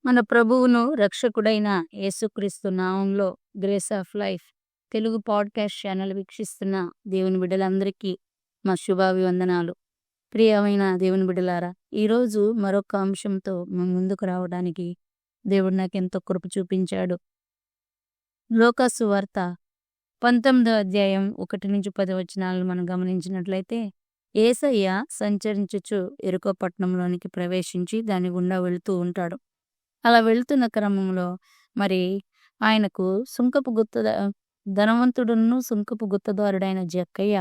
మన ప్రభువును రక్షకుడైన యేసుక్రీస్తు నామంలో grace of life Telugu podcast channel వీక్షిస్తున్న దేవుని బిడ్డలందరికీ మా శుభాభివందనాలు. ప్రియమైన దేవుని బిడ్డలారా, ఈరోజు మరొక అంశంతో మీ ముందుకు రావడానికి దేవుడు నాకెంతో కృప చూపించాడు. లోకాసు వార్త 19వ అధ్యాయం 1-10 వచనాలను మనం గమనించినట్లయితే, యేసయ్య సంచరించుచు యెరికో పట్టణంలోనికి ప్రవేశించి దాని గుండా వెళుతూ ఉంటాడు. అలా వెళ్తున్న క్రమంలో మరి ఆయనకు ధనవంతుడును సుంకపు గుత్తదారుడైన జక్కయ్య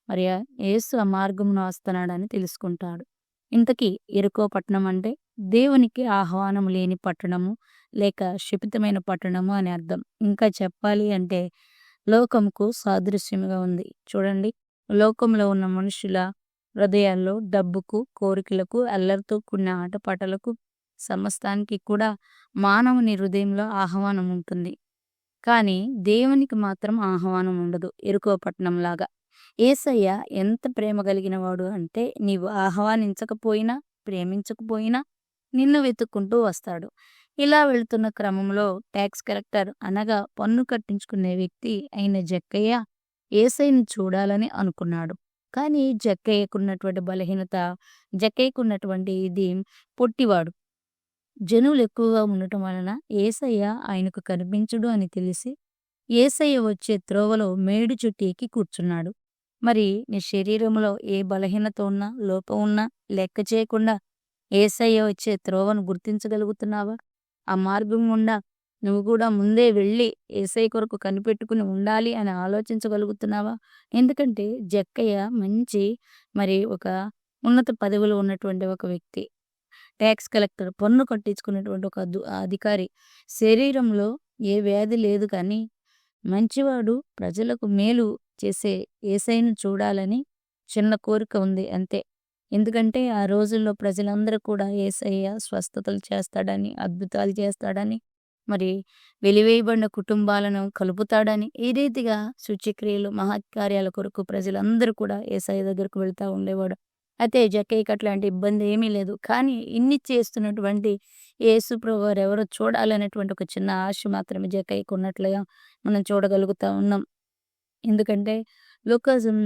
మరి యేసు ఆ మార్గమున వస్తున్నాడని తెలుసుకుంటాడు. ఇంతకీ యెరికో పట్టణం అంటే దేవునికి ఆహ్వానం లేని పట్టణము, లేక శపితమైన పట్టణము అని అర్థం. ఇంకా చెప్పాలి అంటే లోకంకు సాదృశ్యముగా ఉంది. చూడండి, లోకంలో ఉన్న మనుషుల హృదయాల్లో డబ్బుకు, కోరికలకు, అల్లరితో కూడిన ఆటపాటలకు, సమస్తానికి కూడా మానవుని హృదయంలో ఆహ్వానం ఉంటుంది. కానీ దేవునికి మాత్రం ఆహ్వానం ఉండదు. యెరికో పట్టణం లాగా. యేసయ్య ఎంత ప్రేమ కలిగిన వాడు అంటే, నీవు ఆహ్వానించకపోయినా, ప్రేమించకపోయినా నిన్ను వెతుక్కుంటూ వస్తాడు. ఇలా వెళ్తున్న క్రమంలో ట్యాక్స్ కలెక్టర్ అనగా పన్ను కట్టించుకునే వ్యక్తి అయిన జక్కయ్య యేసయ్యను చూడాలని అనుకున్నాడు. కానీ జక్కయ్యకున్నటువంటి బలహీనత, జక్కయ్యకున్నటువంటి ఇది పొట్టివాడు. జనులు ఎక్కువగా ఉండటం వలన యేసయ్య ఆయనకు కనిపించుడు అని తెలిసి యేసయ్య వచ్చే త్రోవలో మేడు చుట్టూ ఎక్కి కూర్చున్నాడు. మరి నీ శరీరంలో ఏ బలహీనత ఉన్నా, లోపం ఉన్నా లెక్క చేయకుండా యేసయ్య వచ్చే త్రోవను గుర్తించగలుగుతున్నావా? ఆ మార్గం గుండా నువ్వు కూడా ముందే వెళ్ళి యేసయ్య కొరకు కనిపెట్టుకుని ఉండాలి అని ఆలోచించగలుగుతున్నావా? ఎందుకంటే జక్కయ్య మంచి ఒక ఉన్నత పదవిలో ఉన్నటువంటి ఒక వ్యక్తి, ట్యాక్స్ కలెక్టర్, పన్ను కట్టించుకునేటువంటి ఒక అధికారి. శరీరంలో ఏ వ్యాధి లేదు, కానీ మంచివాడు, ప్రజలకు మేలు చేసే యేసయ్యను చూడాలని చిన్న కోరిక ఉంది అంతే. ఎందుకంటే ఆ రోజుల్లో ప్రజలందరూ కూడా యేసయ్య స్వస్థతలు చేస్తాడని, అద్భుతాలు చేస్తాడని, మరి వెలివేయబడిన కుటుంబాలను కలుపుతాడని, ఈ రీతిగా సూచ్యక్రియలు, మహత్కార్యాల కొరకు ప్రజలందరూ కూడా యేసయ్య దగ్గరకు వెళ్తూ ఉండేవాడు. అయితే జక్కయ్యకి అట్లాంటి ఇబ్బంది ఏమీ లేదు. కానీ ఇన్ని చేస్తున్నటువంటి యేసు ప్రభువారు ఎవరో చూడాలనేటువంటి ఒక చిన్న ఆశ మాత్రమే జక్కయ్యకు ఉన్నట్లుగా మనం చూడగలుగుతా ఉన్నాం. ఎందుకంటే లోకజం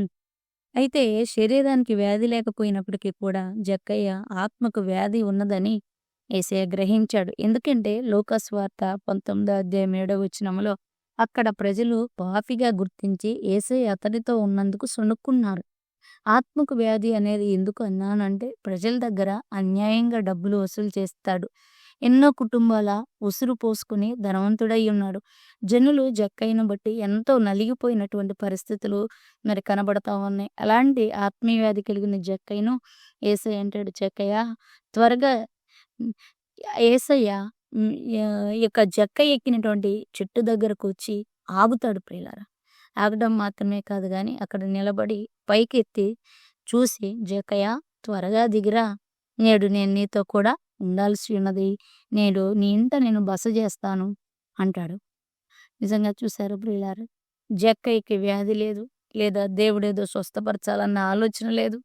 అయితే శరీరానికి వ్యాధి లేకపోయినప్పటికీ కూడా జక్కయ్య ఆత్మకు వ్యాధి ఉన్నదని యేసయ్య గ్రహించాడు. ఎందుకంటే లోకాసు వార్త 19వ అధ్యాయం 7వ వచనంలో అక్కడ ప్రజలు పాపిగా గుర్తించి యేసయ్య అతనితో ఉన్నందుకు సొనుక్కున్నారు. ఆత్మకు వ్యాధి అనేది ఎందుకు అన్నానంటే, ప్రజల దగ్గర అన్యాయంగా డబ్బులు వసూలు చేస్తాడు. ఎన్నో కుటుంబాల ఉసురు పోసుకుని ధనవంతుడై ఉన్నాడు. జనులు జక్కయ్యను బట్టి ఎంతో నలిగిపోయినటువంటి పరిస్థితులు మరి కనబడతా ఉన్నాయి. అలాంటి ఆత్మీయ వ్యాధి కలిగిన జక్కయ్యను యేసయ్య అంటాడు, జక్కయ్య త్వరగా యేసయ్య ఈ యొక్క జక్కయ్య ఎక్కినటువంటి చెట్టు దగ్గరకు వచ్చి ఆగుతాడు. ప్రియులారా, ఆగడం మాత్రమే కాదు కానీ అక్కడ నిలబడి పైకెత్తి చూసి, జక్కయ్య త్వరగా దిగిరా, నేడు నేను నీతో కూడా ఉండాల్సి ఉన్నది, నేడు నీ ఇంట నేను బస చేస్తాను అంటాడు. నిజంగా చూశారు ప్రియులారా, జక్కయ్యకి వ్యాధి లేదు, లేదా దేవుడేదో స్వస్థపరచాలన్న ఆలోచన లేదు.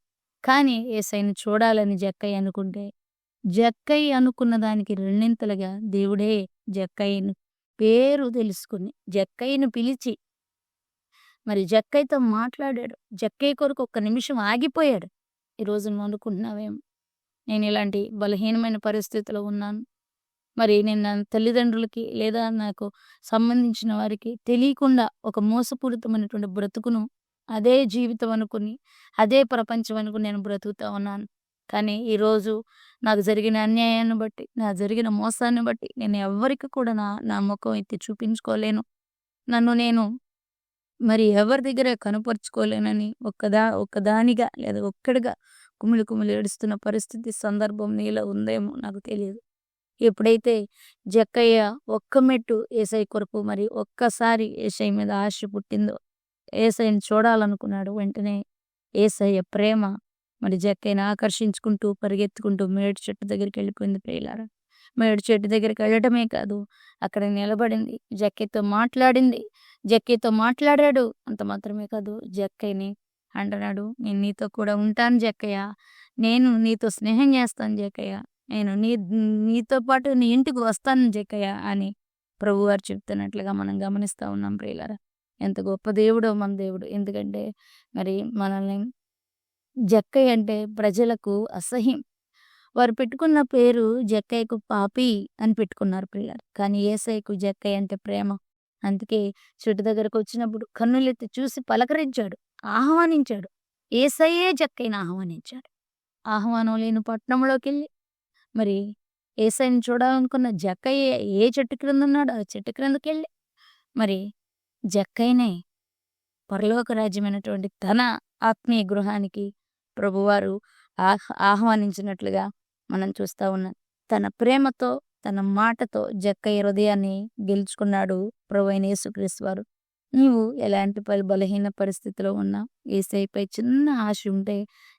కానీ యేసయ్యను చూడాలని జక్కయ్య అనుకుంటే, జక్కయ్య అనుకున్న దానికి రెండింతలుగా దేవుడే జక్కయ్యను పేరు తెలుసుకుని జక్కయ్యను పిలిచి మరి జక్కయ్యతో మాట్లాడాడు. జక్కయ్య కొరకు ఒక్క నిమిషం ఆగిపోయాడు. ఈరోజు నువ్వు అనుకుంటున్నావేమో, నేను ఇలాంటి బలహీనమైన పరిస్థితిలో ఉన్నాను, మరి నేను నా తల్లిదండ్రులకి లేదా నాకు సంబంధించిన వారికి తెలియకుండా ఒక మోసపూరితమైనటువంటి బ్రతుకును, అదే జీవితం అనుకుని, అదే ప్రపంచం అనుకుని నేను బ్రతుకుతా ఉన్నాను. కానీ ఈరోజు నాకు జరిగిన అన్యాయాన్ని బట్టి, నాకు జరిగిన మోసాన్ని బట్టి నేను ఎవ్వరికి కూడా నా ముఖం ఎత్తి చూపించుకోలేను. నన్ను నేను మరి ఎవరి దగ్గర కనపరుచుకోలేనని ఒక్కదానిగా లేదా ఒక్కడిగా కుమిలి ఏడుస్తున్న పరిస్థితి, సందర్భం నీలో ఉందేమో నాకు తెలియదు. ఎప్పుడైతే జక్కయ్య ఒక్క మెట్టు యేసయ్య కొరకు మరి ఒక్కసారి యేసయ్య మీద ఆశ పుట్టిందో, యేసయ్యను చూడాలనుకున్నాడు, వెంటనే యేసయ్య ప్రేమ మరి జక్కయ్యను ఆకర్షించుకుంటూ పరిగెత్తుకుంటూ మేడి చెట్టు దగ్గరికి వెళ్ళిపోయింది. ప్రియులారా, మేడి చెట్టు దగ్గరికి వెళ్ళటమే కాదు, అక్కడ నిలబడింది, జక్కయ్యతో మాట్లాడింది, జక్కయ్యతో మాట్లాడాడు. అంత మాత్రమే కాదు, జక్కయ్యని అంటున్నాడు, నేను నీతో కూడా ఉంటాను జక్కయ్య, నేను నీతో స్నేహం చేస్తాను జక్కయ్య, నేను నీతో పాటు నీ ఇంటికి వస్తాను జక్కయ్య అని ప్రభువారు చెప్తున్నట్లుగా మనం గమనిస్తా ఉన్నాం ప్రియులారా. ఎంత గొప్ప దేవుడో మన దేవుడు. ఎందుకంటే మరి మనల్ని జక్కయ్య అంటే ప్రజలకు అసహ్యం. వారు పెట్టుకున్న పేరు జక్కయ్యకు పాపి అని పెట్టుకున్నారు ప్రియులారా. కానీ యేసయ్యకు జక్కయ్య అంటే ప్రేమ. అందుకే చెట్టు దగ్గరకొచ్చినప్పుడు కన్నులెత్తి చూసి పలకరించాడు, ఆహ్వానించాడు. యేసయ్యే జక్కయ్యను ఆహ్వానించాడు. ఆహ్వానం లేని పట్టణంలోకెళ్ళి మరి యేసయ్యని చూడాలనుకున్న జక్కయ్య ఏ చెట్టు క్రిందున్నాడో ఆ చెట్టు క్రిందకెళ్ళి మరి జక్కయ్యనే పరలోక రాజ్యమైనటువంటి తన ఆత్మీయ గృహానికి ప్రభువారు ఆహ్వానించినట్లుగా మనం చూస్తా ఉన్నాం. తన ప్రేమతో, తన మాటతో జక్కయ్య హృదయాన్ని గెలుచుకున్నాడు ప్రభువైన యేసుక్రీస్తు వారు. నీవు ఎలాంటి బలహీన పరిస్థితిలో ఉన్నా యేసయ్యపై చిన్న ఆశ ఉంటే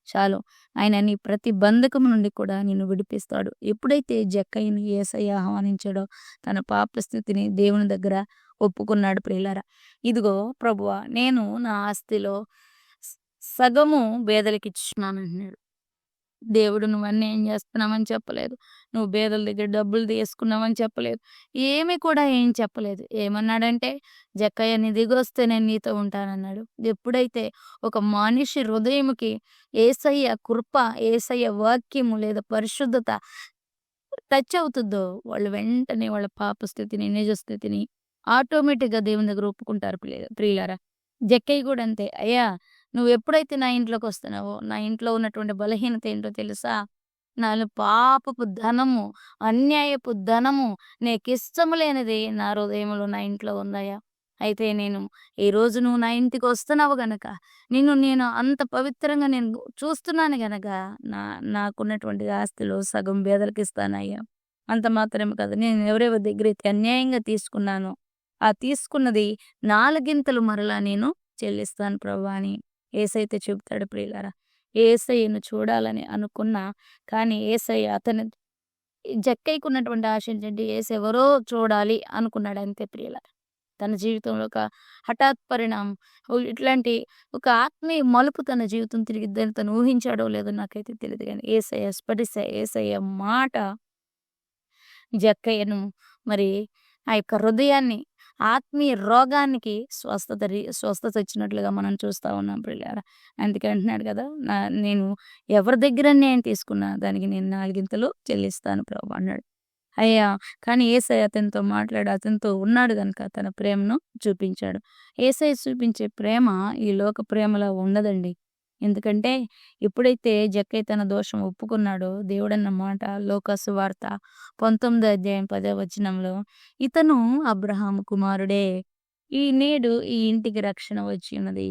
చాలు. ఆయన నీ ప్రతి బంధకం నుండి కూడా నిన్ను విడిపిస్తాడు. ఎప్పుడైతే జక్కయ్యని యేసయ్య ఆహ్వానించాడో తన పాప స్థితిని దేవుని దగ్గర ఒప్పుకున్నాడు ప్రియులారా. ఇదిగో ప్రభువా, నేను నా ఆస్తిలో సగము బేదలకిచ్చుచున్నానంటున్నాడు. దేవుడు నువ్వు అన్యాయం చేస్తున్నావని చెప్పలేదు. నువ్వు బేదల దగ్గర డబ్బులు తీసుకున్నావని చెప్పలేదు. ఏమి కూడా ఏం చెప్పలేదు. ఏమన్నాడంటే జక్కయ్య నీ దిగొస్తే నేను నీతో ఉంటానన్నాడు. ఎప్పుడైతే ఒక మనిషి హృదయముకి యేసయ్య కృప, యేసయ్య వాక్యము లేదా పరిశుద్ధత టచ్ అవుతుందో వాళ్ళు వెంటనే వాళ్ళ పాప స్థితిని, నిజ స్థితిని ఆటోమేటిక్‌గా దేవుని దగ్గర ఒప్పుకుంటారు ప్రియులారా. జక్కయ్య కూడా అంతే. అయ్యా, నువ్వెప్పుడైతే నా ఇంట్లోకొస్తున్నావో, నా ఇంట్లో ఉన్నటువంటి బలహీనత ఏంటో తెలుసా? నాలో పాపపు ధనము, అన్యాయపు ధనము, నీకిష్టము లేనిది నా హృదయంలో నా ఇంట్లో ఉందయ్యా. అయితే నేను ఈరోజు నువ్వు నా ఇంటికొస్తున్నావు గనక, నేను అంత పవిత్రంగా నేను చూస్తున్నాను గనక, నాకున్నటువంటి ఆస్తిలో సగం పేదలకిస్తానయ్యా. అంత మాత్రమే కాదు, నేను ఎవరెవరి దగ్గరైతే అన్యాయంగా తీసుకున్నానో, ఆ తీసుకున్నది 4 మరలా నేను చెల్లిస్తాను ప్రభువా అని యేసయ్య చెబుతాడు ప్రియులారా. యేసయ్యను చూడాలని అనుకున్నా, కానీ యేసయ్య జక్కయ్యకున్నటువంటి ఆశ ఏంటంటే యేసెవరో చూడాలి అనుకున్నాడు అంతే ప్రియులారా. తన జీవితంలో ఒక హఠాత్ పరిణామం, ఇట్లాంటి ఒక ఆత్మీయ మలుపు తన జీవితం తిరిగిద్దని తను ఊహించాడో లేదో నాకైతే తెలియదు. కానీ యేసయ్య మాట జక్కయ్యను మరి ఆ యొక్క హృదయాన్ని, ఆత్మీయ రోగానికి స్వస్థత ఇచ్చినట్లుగా మనం చూస్తా ఉన్నాం ప్రియులారా. అందుకే అంటున్నాడు కదా, నేను ఎవరి దగ్గర అన్యాయం తీసుకున్నా దానికి నేను 4 చెల్లిస్తాను ప్రభు అన్నాడు. అయ్యా, కానీ యేసయ్య అతనితో అతనితో ఉన్నాడు గనుక తన ప్రేమను చూపించాడు. యేసయ్య చూపించే ప్రేమ ఈ లోక ప్రేమలా ఉండదండి. ఎందుకంటే ఎప్పుడైతే జక్కయ్య తన దోషం ఒప్పుకున్నాడో దేవుడన్న మాట లోకాసు వార్త 19:10 ఇతను అబ్రహాము కుమారుడే, నేడు ఈ ఇంటికి రక్షణ వచ్చి ఉన్నది.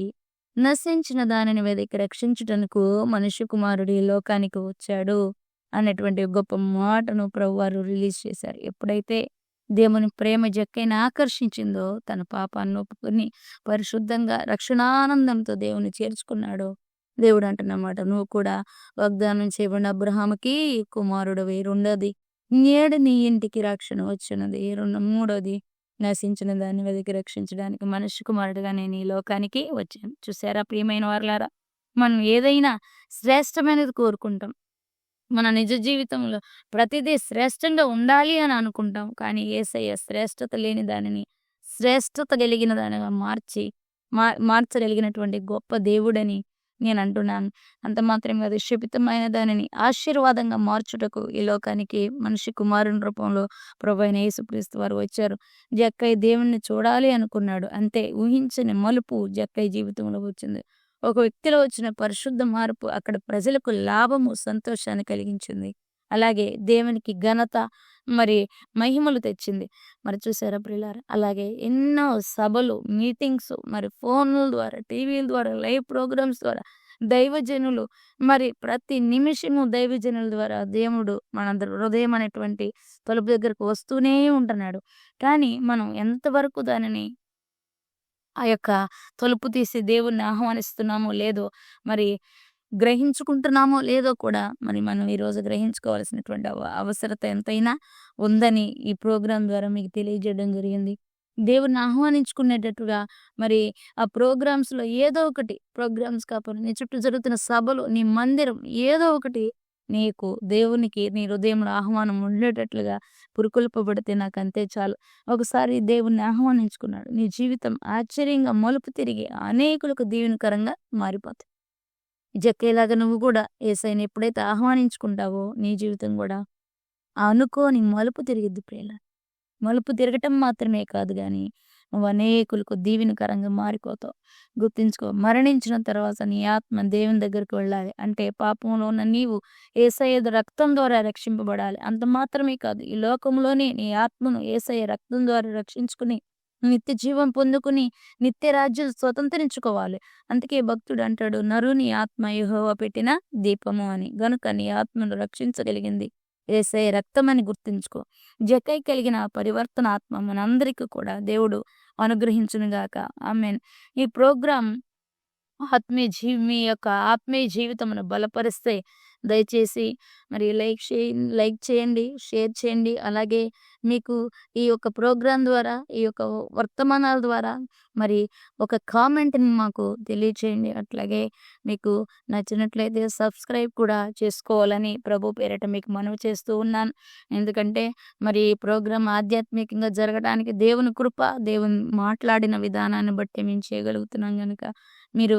నశించిన దానిని వెతికి రక్షించుటకు మనుష్య కుమారుడు ఈ లోకానికి వచ్చాడు అన్నటువంటి గొప్ప మాటను ప్రభువారు రిలీజ్ చేశారు. ఎప్పుడైతే దేవుని ప్రేమ జక్కయ్యని ఆకర్షించిందో, తన పాపాన్ని ఒప్పుకొని పరిశుద్ధంగా రక్షణానందంతో దేవుని చేర్చుకున్నాడో, దేవుడు అంటున్నమాట, నువ్వు కూడా వాగ్దానం చేయబడిన అబ్రహాముకి కుమారుడవై, రెండోది నేడు నీ ఇంటికి రక్షణ వచ్చినది, మూడోది నశించిన దాన్ని వెతికి రక్షించడానికి మనుష్య కుమారుడుగా నేను ఈ లోకానికి వచ్చాను. చూసారా ప్రియమైన వారలారా, మనం ఏదైనా శ్రేష్టమైనది కోరుకుంటాం. మన నిజ జీవితంలో ప్రతిదీ శ్రేష్టంగా ఉండాలి అని అనుకుంటాం. కానీ యేసయ్య శ్రేష్టత లేని దానిని శ్రేష్టత కలిగిన దానిగా మార్చగలిగినటువంటి గొప్ప దేవుడని నేను అంటున్నాను. అంత మాత్రమే కాదు, శపితమైన దానిని ఆశీర్వాదంగా మార్చుటకు ఈ లోకానికి మనిషి కుమారుని రూపంలో ప్రభువైన యేసుక్రీస్తు వారు వచ్చారు. జక్కయ్య దేవుణ్ణి చూడాలి అనుకున్నాడు. అంతే, ఊహించని మలుపు జక్కయ్య జీవితంలో వచ్చింది. ఒక వ్యక్తిలో వచ్చిన పరిశుద్ధ మార్పు అక్కడ ప్రజలకు లాభము, సంతోషాన్ని కలిగించింది. అలాగే దేవునికి ఘనత, మరి మహిమలు తెచ్చింది. మరి చూసారా ప్రియులారా, అలాగే ఎన్నో సభలు, మీటింగ్స్, మరి ఫోన్ల ద్వారా, టీవీల ద్వారా, లైవ్ ప్రోగ్రామ్స్ ద్వారా దైవజనులు, మరి ప్రతి నిమిషము దైవజనుల ద్వారా దేవుడు మనందరి హృదయం అనేటువంటి తలుపు దగ్గరకు వస్తూనే ఉంటున్నాడు. కానీ మనం ఎంతవరకు దానిని ఆ యొక్క తలుపు తీసి దేవుణ్ణి ఆహ్వానిస్తున్నామో లేదో, మరి గ్రహించుకుంటున్నామో లేదో కూడా మరి మనం ఈరోజు గ్రహించుకోవాల్సినటువంటి అవసరత ఎంతైనా ఉందని ఈ ప్రోగ్రాం ద్వారా మీకు తెలియజేయడం జరిగింది. దేవుణ్ణి ఆహ్వానించుకునేటట్టుగా మరి ఆ ప్రోగ్రామ్స్‌లో ఏదో ఒకటి, ప్రోగ్రామ్స్ కాకపోయినా నీ చుట్టూ జరుగుతున్న సభలు, నీ మందిరం ఏదో ఒకటి నీకు దేవునికి నీ హృదయంలో ఆహ్వానం ఉండేటట్లుగా పురుకొల్పబడితే నాకంతే చాలు. ఒకసారి దేవుణ్ణి ఆహ్వానించుకున్నాడు. నీ జీవితం ఆశ్చర్యంగా మలుపు తిరిగి అనేకులకు దీవెనకరంగా మారిపోతుంది. జక్కయ్యలాగా నువ్వు కూడా యేసయ్యని ఎప్పుడైతే ఆహ్వానించుకుంటావో నీ జీవితం కూడా అనుకోని మలుపు తిరిగిద్ది ప్రియులారా. మలుపు తిరగటం మాత్రమే కాదు గానీ, నువ్వు అనేకులకు దీవెనకరంగా మారిపోతావు. గుర్తుంచుకో, మరణించిన తర్వాత నీ ఆత్మ దేవుని దగ్గరికి వెళ్ళాలి. అంటే పాపంలో ఉన్న నీవు యేసయ్య రక్తం ద్వారా రక్షింపబడాలి. అంత మాత్రమే కాదు, ఈ లోకంలోనే నీ ఆత్మను యేసయ్య రక్తం ద్వారా రక్షించుకుని, నిత్య జీవం పొందుకుని, నిత్య రాజ్యం స్వతంత్రించుకోవాలి. అందుకే భక్తుడు అంటాడు, నరుని ఆత్మ యెహోవా పెట్టిన దీపము అని. గనుక నీ ఆత్మను రక్షించగలిగింది యేసయ్య రక్తమని గుర్తుంచుకో. జక్కయ్యకి కలిగిన ఆ పరివర్తన ఆత్మ మనందరికీ కూడా దేవుడు అనుగ్రహించునుగాక. ఆమేన్. ఈ ప్రోగ్రామ్ మీ యొక్క ఆత్మీయ జీవితమును బలపరిస్తే దయచేసి మరి లైక్ చేయండి, షేర్ చేయండి. అలాగే మీకు ఈ యొక్క ప్రోగ్రాం ద్వారా, ఈ యొక్క వర్తమానాల ద్వారా మరి ఒక కామెంట్‌ని మాకు తెలియచేయండి. అట్లాగే మీకు నచ్చినట్లయితే సబ్స్క్రైబ్ కూడా చేసుకోవాలని ప్రభు పేరిట మీకు మనవి చేస్తూ ఉన్నాను. ఎందుకంటే మరి ఈ ప్రోగ్రాం ఆధ్యాత్మికంగా జరగడానికి దేవుని కృప, దేవుని మాట్లాడిన విధానాన్ని బట్టి మేము చేయగలుగుతున్నాం గనుక మీరు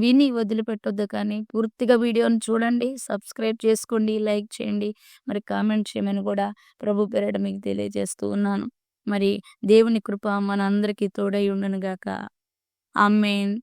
విని వదిలిపెట్టొద్దు, కానీ పూర్తిగా వీడియోని చూడండి, సబ్స్క్రైబ్ చేసుకోండి, లైక్ చేయండి, మరి కామెంట్ చేయమని కూడా ప్రభు పేరిట మీకు తెలియజేస్తూ ఉన్నాను. మరి దేవుని కృప మనందరికీ తోడై ఉండును గాక. ఆమేన్.